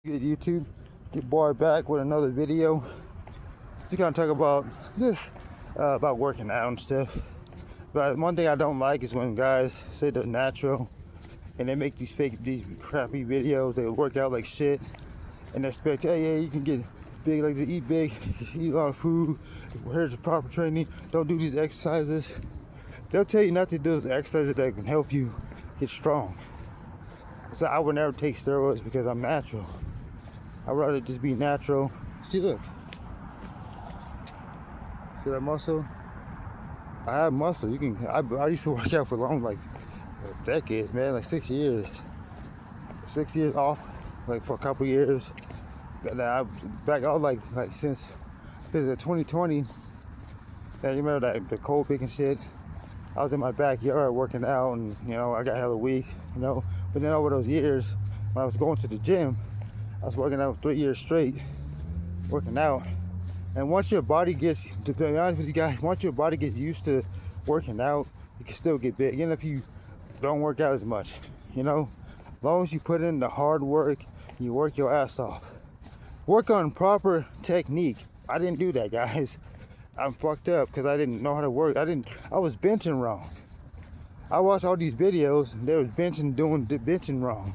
Good YouTube, your boy back with another video. Just gonna talk about about working out and stuff. But one thing I don't like is when guys say they're natural and they make these crappy videos. They work out like shit and expect, hey, yeah, you can get big, like to eat big, eat a lot of food. Here's the proper training. Don't do these exercises. They'll tell you not to do those exercises that can help you get strong. So I would never take steroids because I'm natural. I'd rather just be natural. See, look. See that muscle? I have muscle. I used to work out for long, like decades, man, like 6 years. 6 years off, like for a couple years. I was like since 2020. And you remember that the cold picking shit? I was in my backyard working out, and I got hella weak, But then over those years, when I was going to the gym, I was working out 3 years straight, working out. And once your body gets, to be honest with you guys, once your body gets used to working out, you can still get big, even if you don't work out as much, As long as you put in the hard work, you work your ass off. Work on proper technique. I didn't do that, guys. I'm fucked up because I didn't know how to work. I was benching wrong. I watched all these videos and they was benching wrong.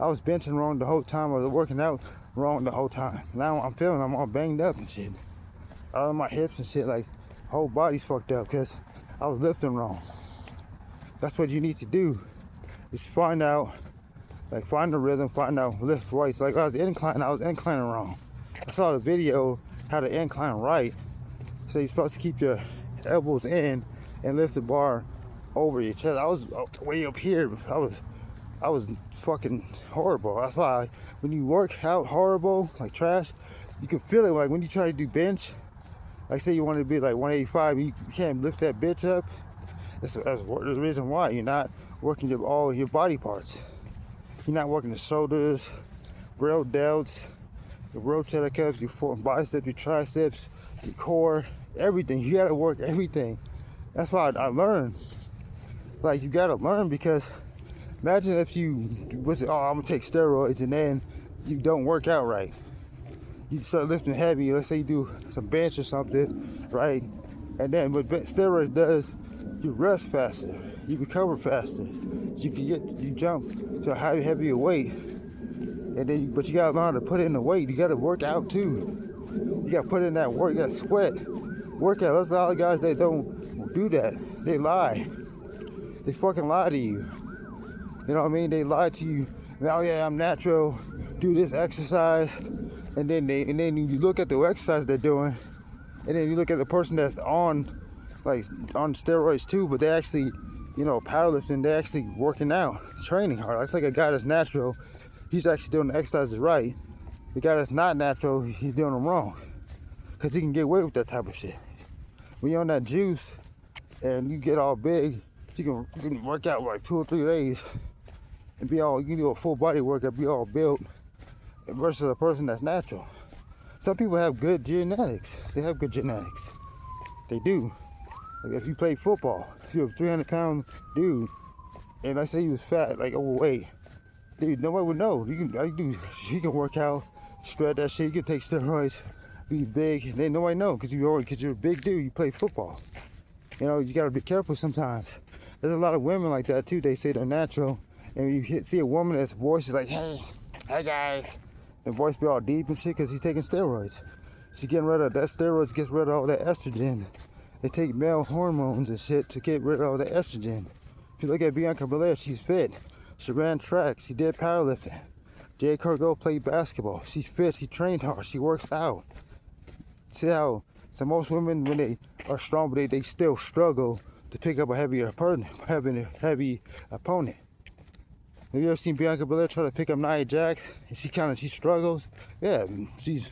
I was benching wrong the whole time. I was working out wrong the whole time. Now I'm feeling I'm all banged up and shit. All of my hips and shit, like whole body's fucked up because I was lifting wrong. That's what you need to do, is find the rhythm, find out lift right. Like I was inclining wrong. I saw the video how to incline right. So you're supposed to keep your elbows in and lift the bar over your chest. I was way up here. I was fucking horrible. That's why when you work out horrible, like trash, you can feel it. Like when you try to do bench, like say you want to be like 185, you can't lift that bitch up. That's the reason why you're not working all your body parts. You're not working the shoulders, real delts, your rotator cuffs, your biceps, your triceps, your core, everything. You gotta work everything. That's why I learned. Like you gotta learn, because imagine if I'm gonna take steroids and then you don't work out right. You start lifting heavy. Let's say you do some bench or something, right? And then what steroids does, you rest faster, you recover faster, you jump to a heavier weight, and then but you gotta learn to put in the weight. You gotta work out too. You gotta put in that work. You gotta sweat. Work out. That's all the guys that don't do that. They lie. They fucking lie to you. You know what I mean? They lie to you. Oh yeah, I'm natural. Do this exercise, and then you look at the exercise they're doing, and then you look at the person that's on steroids too, but they actually, powerlifting. They actually working out, training hard. It's like a guy that's natural. He's actually doing the exercises right. The guy that's not natural, he's doing them wrong, because he can get away with that type of shit. When you're on that juice and you get all big, you can work out like 2 or 3 days and you can do a full body workout, be all built, versus a person that's natural. Some people have good genetics. They have good genetics. They do. Like if you play football, if you're a 300-pound dude, and let's say you was fat, like overweight, dude, nobody would know. You can work out, shred that shit. You can take steroids, be big, and then nobody know because you're a big dude. You play football. You gotta be careful sometimes. There's a lot of women like that too. They say they're natural, and you see a woman that's voice is like, hey guys, the voice be all deep and shit because she's taking steroids. She's getting rid of that. Steroids gets rid of all that estrogen. They take male hormones and shit to get rid of all the estrogen. If you look at Bianca Belair, she's fit. She ran track. She did powerlifting. Jade Cargill played basketball. She's fit. She trained hard. She works out. See how most women, when they are strong, but they still struggle to pick up a heavy opponent. Have you ever seen Bianca Belair try to pick up Nia Jax? And she struggles. Yeah, she's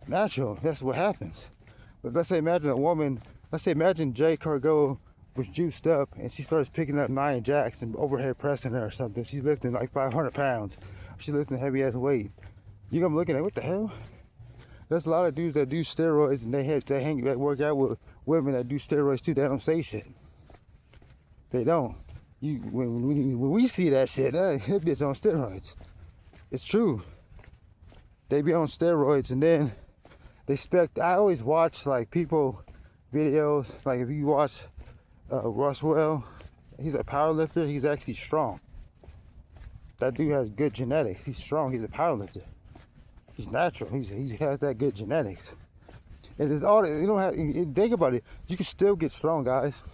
natural. That's what happens. But let's say imagine Jade Cargill was juiced up and she starts picking up Nia Jax and overhead pressing her or something. She's lifting like 500 pounds. She's lifting heavy ass weight. You're gonna be looking at, what the hell? There's a lot of dudes that do steroids and they work out with women that do steroids too. They don't say shit. They don't. When we see that shit, that bitch on steroids. It's true. they be on steroids, and then I always watch like people videos, like if you watch Russell, he's a powerlifter, he's actually strong. That dude has good genetics. He's strong, he's a powerlifter. He's natural, he has that good genetics. It is all, you don't have, think about it, you can still get strong, guys.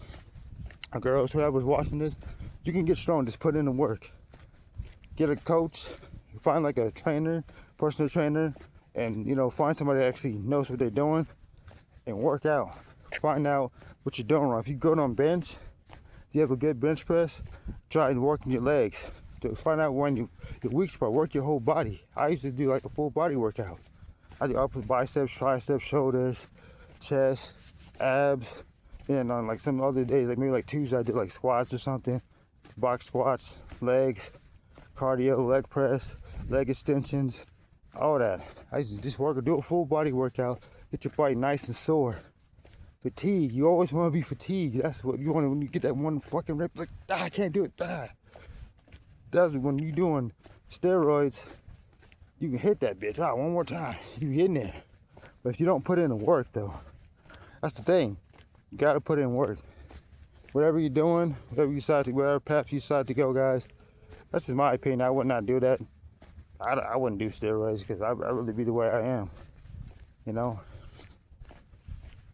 Or girls, whoever's watching this, you can get strong, just put in the work. Get a coach, find like a trainer, personal trainer, and find somebody that actually knows what they're doing, and work out. Find out what you're doing wrong. If you go on bench, you have a good bench press, try working your legs to find out when your weak spot. Work your whole body. I used to do like a full body workout. I do upper biceps, triceps, shoulders, chest, abs, and on like some other days, like maybe like Tuesday, I did like squats or something, box squats, legs, cardio, leg press, leg extensions, all that. I used to just do a full body workout, get your body nice and sore. Fatigue, you always want to be fatigued. That's what you want when you get that one fucking rep, like, I can't do it. That's when you doing steroids, you can hit that bitch one more time, you getting there. But if you don't put in the work though, that's the thing, you gotta put in work. Whatever you're doing, whatever path you decide to go, guys, that's just my opinion. I would not do that. I wouldn't do steroids because I really be the way I am,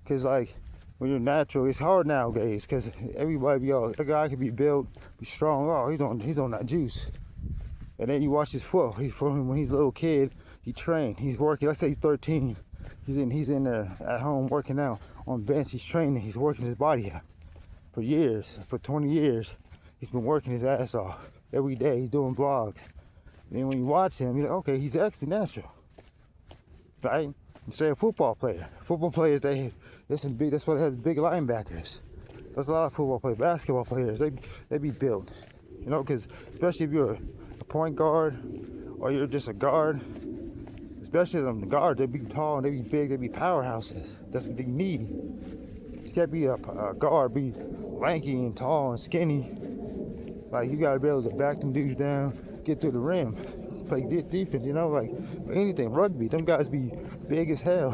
Because like when you're natural, it's hard nowadays because everybody, a guy can be built, be strong. Oh, he's on that juice. And then you watch his foot. When he's a little kid, he trained. He's working. Let's say he's 13. He's in there at home working out on bench. He's training. He's working his body out for years. For 20 years, he's been working his ass off every day. He's doing vlogs. And then when you watch him, you're like, okay, he's actually natural, right? Instead of football player. Football players, that's why they have big linebackers. There's a lot of football players, basketball players. They be built, because especially if you're a point guard or you're just a guard, especially them the guards, they be tall and they be big, they be powerhouses. That's what they need. You can't be a guard, be lanky and tall and skinny. Like, you gotta be able to back them dudes down, get through the rim, play defense, like anything, rugby, them guys be big as hell.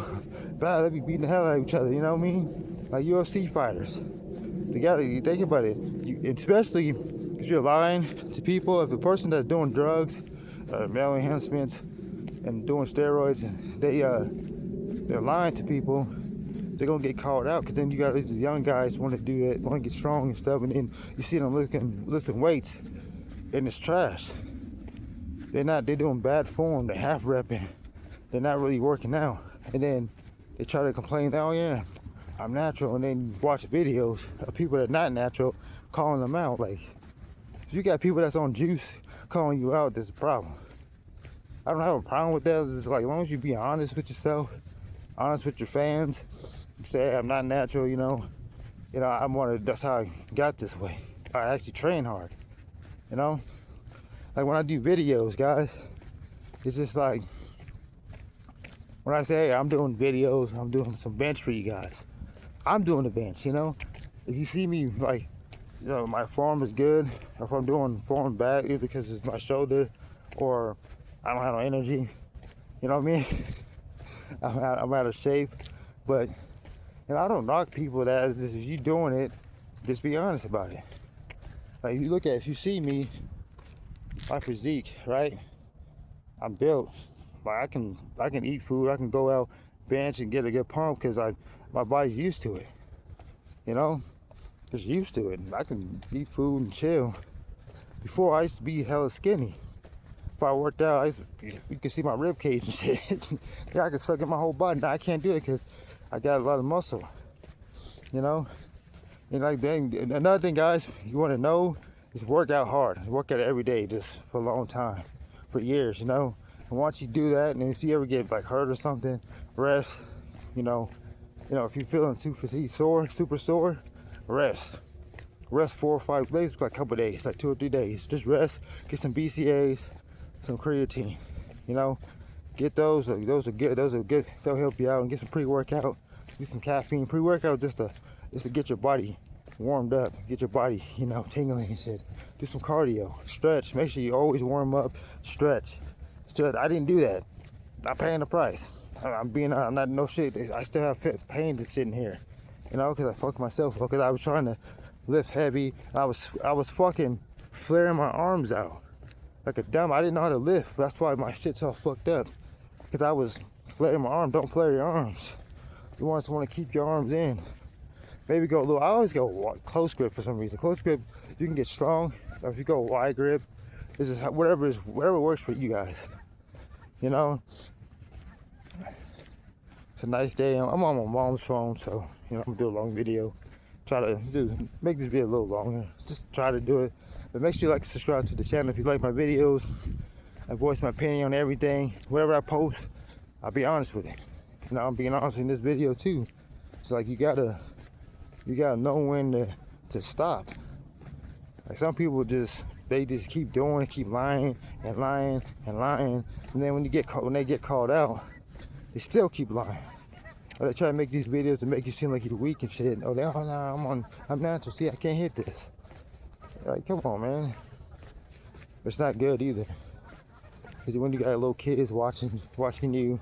They be beating the hell out of each other, you know what I mean? Like UFC fighters. You think about it, especially if you're lying to people, if a person that's doing drugs, male enhancements, and doing steroids, and they're lying to people, they're gonna get called out, because then you got these young guys want to do it, want to get strong and stuff, and then you see them lifting weights, and it's trash. They're doing bad form, they're half repping, they're not really working out, and then they try to complain, oh yeah, I'm natural, and then you watch videos of people that are not natural calling them out. Like, if you got people that's on juice calling you out, there's a problem. I don't have a problem with that. It's like, as long as you be honest with yourself, honest with your fans, you say, hey, I'm not natural, that's how I got this way. I actually train hard, Like when I do videos, guys, it's just like, when I say, hey, I'm doing videos, I'm doing some bench for you guys, I'm doing the bench, If you see me, like, my form is good, or if I'm doing form bad, either because it's my shoulder, or I don't have no energy, you know what I mean? I'm out of shape, but, I don't knock people that, if you doing it, just be honest about it. Like, if you see me, my physique, right? I'm built. Like, I can eat food. I can go out, bench, and get a good pump because my body's used to it. Just used to it. I can eat food and chill. Before, I used to be hella skinny. If I worked out, you can see my rib cage and shit. Yeah, I can suck in my whole body. Now I can't do it because I got a lot of muscle. And like, another thing, guys, you want to know is work out hard. Work out every day, just for a long time, for years, And once you do that, and if you ever get like hurt or something, rest. If you're feeling super sore, rest. Rest 4 or 5 days, like a couple days, like 2 or 3 days. Just rest. Get some BCAAs, some creatine. Get those. Those are good. They'll help you out. And get some pre-workout. Get some caffeine. Pre-workout just to get your body warmed up, get your body, tingling and shit. Do some cardio, stretch. Make sure you always warm up, stretch. I didn't do that. I'm paying the price. I'm not no shit. I still have pain to sit in here, you know, because I fucked myself up. Because I was trying to lift heavy. I was fucking flaring my arms out like a dumb. I didn't know how to lift. That's why my shit's all fucked up. Because I was flaring my arm. Don't flare your arms. You want to keep your arms in. Maybe go a little. I always go close grip for some reason. Close grip, you can get strong. Or if you go wide grip, it's just whatever works for you guys. You know. It's a nice day. I'm on my mom's phone, so you know I'm gonna do a long video. Try to make this video a little longer. Just try to do it. But make sure you like and subscribe to the channel if you like my videos. I voice my opinion on everything. Whatever I post, I'll be honest with it. You know, I'm being honest in this video too. It's like you gotta know when to stop. Like some people they just keep doing, keep lying and lying and lying, and then when they get called out, they still keep lying. Or they try to make these videos to make you seem like you're weak and shit. Oh, no, I'm natural. See, I can't hit this. Like, come on, man. It's not good either. Because when you got little kids watching you,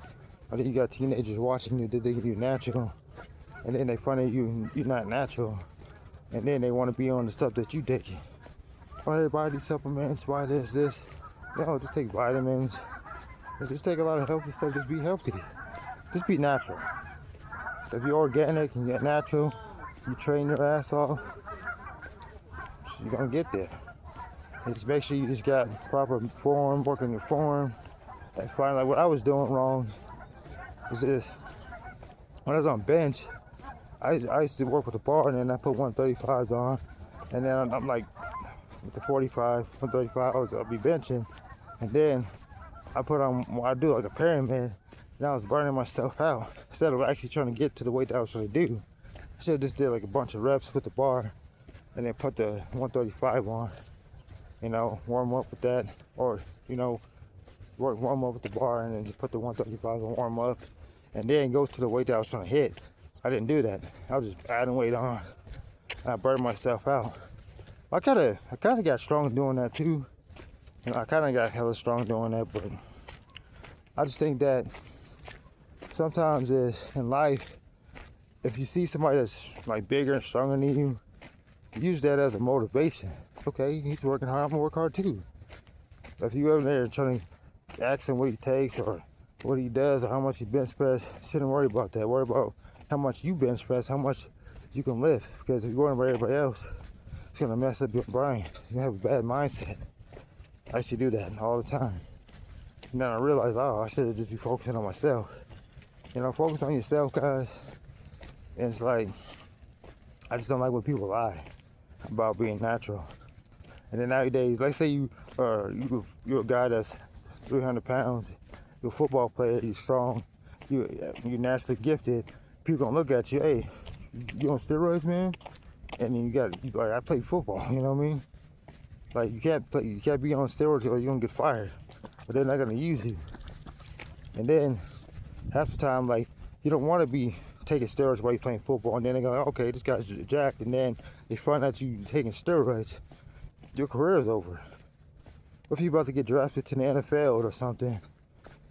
or then you got teenagers watching you, they think you're natural, and then they find out you're not natural, and then they want to be on the stuff that you take. Oh, everybody supplements, why this? Yo, just take vitamins. Just take a lot of healthy stuff. Just be healthy. Just be natural. If you're organic and you're natural, you train your ass off, you're gonna get there. And just make sure you just got proper form, working your form. And find like what I was doing wrong is this. When I was on bench, I used to work with the bar, and then I put 135s on, and then I'm like with the 45, 135, I'll be benching, and then I do like a pyramid, and I was burning myself out instead of actually trying to get to the weight that I was trying to do. I should have just did like a bunch of reps with the bar, and then put the 135 on. You know, warm up with that, or you know, warm up with the bar, and then just put the 135 on, warm up, and then go to the weight that I was trying to hit. I didn't do that. I was just adding weight on, and I burned myself out. I kind of got strong doing that too. You know, I kind of got hella strong doing that, but I just think that sometimes in life, if you see somebody that's like bigger and stronger than you, use that as a motivation. Okay, he's working hard, I'm gonna work hard too. If you ever there trying to ask him what he takes or what he does or how much he bench press, shouldn't worry about that. Worry about how much you bench press, how much you can lift. Because if you're worrying about everybody else, it's gonna mess up your brain. You're gonna have a bad mindset. I used to do that all the time. And then I realized, I should just be focusing on myself. You know, focus on yourself, guys. And it's like, I just don't like when people lie about being natural. And then nowadays, let's say you're a guy that's 300 pounds, you're a football player, you're strong, you're naturally gifted. People gonna look at you, hey, you on steroids, man? And then you like, I play football, you know what I mean? Like you can't be on steroids or you're gonna get fired. But they're not gonna use you. And then half the time, like, you don't want to be taking steroids while you're playing football, and then they go, okay, this guy's jacked, and then they find out you taking steroids, your career is over. What if you're about to get drafted to the NFL or something,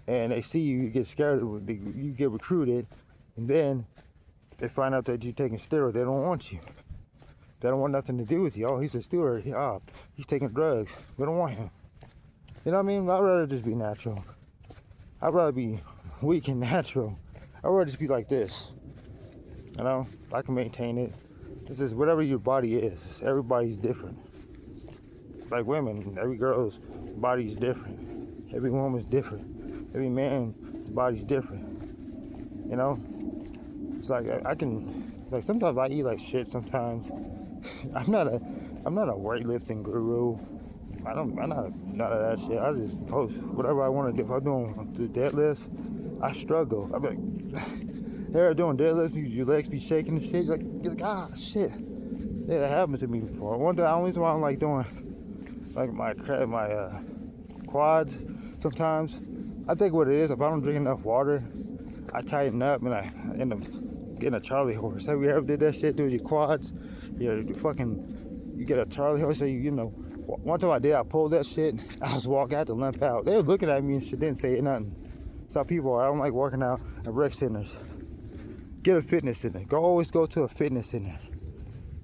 and they see you get scared, you get recruited, and then they find out that you're taking steroids, they don't want you. They don't want nothing to do with you. Oh, he's a steward. He's taking drugs. We don't want him. You know what I mean? I'd rather just be natural. I'd rather be weak and natural. I'd rather just be like this. You know? I can maintain it. This is whatever your body is. Everybody's different. Like women, every girl's body's different. Every woman's different. Every man's body's different. You know? It's like I can, like sometimes I eat like shit sometimes. I'm not a weightlifting guru. I'm not none of that shit. I just post whatever I want to do. If I'm doing the deadlifts, I struggle. I'm like, they're doing deadlifts, your legs be shaking and shit. You're like, shit. Yeah, that happens to me before. One day, the only reason why I'm like doing like my quads sometimes, I think what it is, if I don't drink enough water, I tighten up and I end up getting a Charlie horse. Have you ever did that shit, doing your quads? You get a Charlie horse, so you know. One time I pulled that shit, I had to limp out. They were looking at me and shit, didn't say nothing. That's how people are. I don't like working out at rec centers. Get a fitness center. Always go to a fitness center.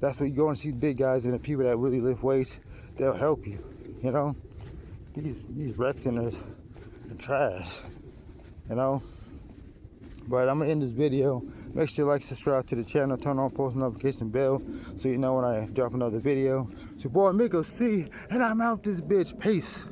That's where you go and see big guys and the people that really lift weights. They'll help you. You know, these rec centers are trash. You know. But I'm gonna end this video. Make sure you like, subscribe to the channel, turn on post notification bell so you know when I drop another video. It's your boy Miko C, and I'm out this bitch. Peace.